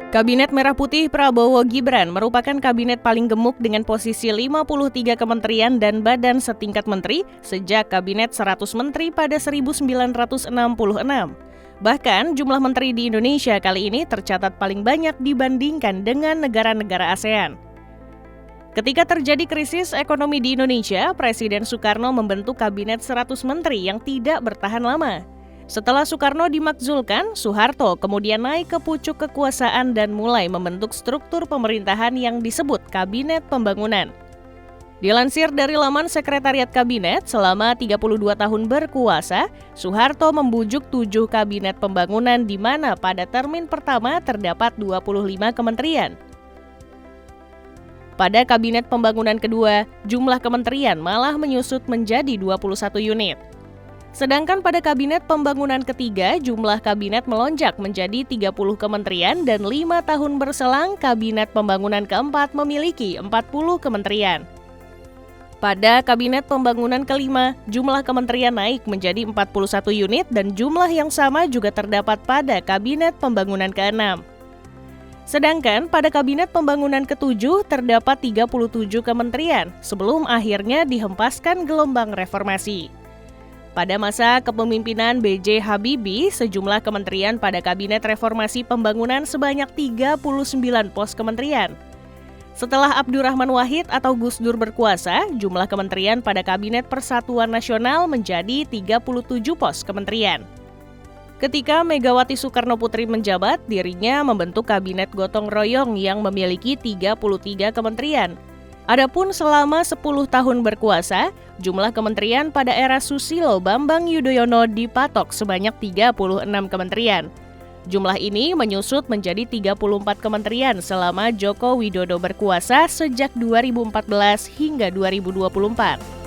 Kabinet Merah Putih Prabowo Gibran merupakan kabinet paling gemuk dengan posisi 53 kementerian dan badan setingkat menteri sejak kabinet 100 menteri pada 1966. Bahkan jumlah menteri di Indonesia kali ini tercatat paling banyak dibandingkan dengan negara-negara ASEAN. Ketika terjadi krisis ekonomi di Indonesia, Presiden Soekarno membentuk kabinet 100 menteri yang tidak bertahan lama. Setelah Soekarno dimakzulkan, Soeharto kemudian naik ke pucuk kekuasaan dan mulai membentuk struktur pemerintahan yang disebut Kabinet Pembangunan. Dilansir dari laman Sekretariat Kabinet, selama 32 tahun berkuasa, Soeharto membujuk 7 Kabinet Pembangunan di mana pada termin pertama terdapat 25 kementerian. Pada Kabinet Pembangunan kedua, jumlah kementerian malah menyusut menjadi 21 unit. Sedangkan pada Kabinet Pembangunan ketiga, jumlah kabinet melonjak menjadi 30 kementerian dan 5 tahun berselang Kabinet Pembangunan keempat memiliki 40 kementerian. Pada Kabinet Pembangunan kelima, jumlah kementerian naik menjadi 41 unit dan jumlah yang sama juga terdapat pada Kabinet Pembangunan keenam. Sedangkan pada Kabinet Pembangunan ketujuh terdapat 37 kementerian sebelum akhirnya dihempaskan gelombang reformasi. Pada masa kepemimpinan B.J. Habibie, sejumlah kementerian pada Kabinet Reformasi Pembangunan sebanyak 39 pos kementerian. Setelah Abdurrahman Wahid atau Gus Dur berkuasa, jumlah kementerian pada Kabinet Persatuan Nasional menjadi 37 pos kementerian. Ketika Megawati Soekarno Putri menjabat, dirinya membentuk Kabinet Gotong Royong yang memiliki 33 kementerian. Adapun selama 10 tahun berkuasa, jumlah kementerian pada era Susilo Bambang Yudhoyono dipatok sebanyak 36 kementerian. Jumlah ini menyusut menjadi 34 kementerian selama Joko Widodo berkuasa sejak 2014 hingga 2024.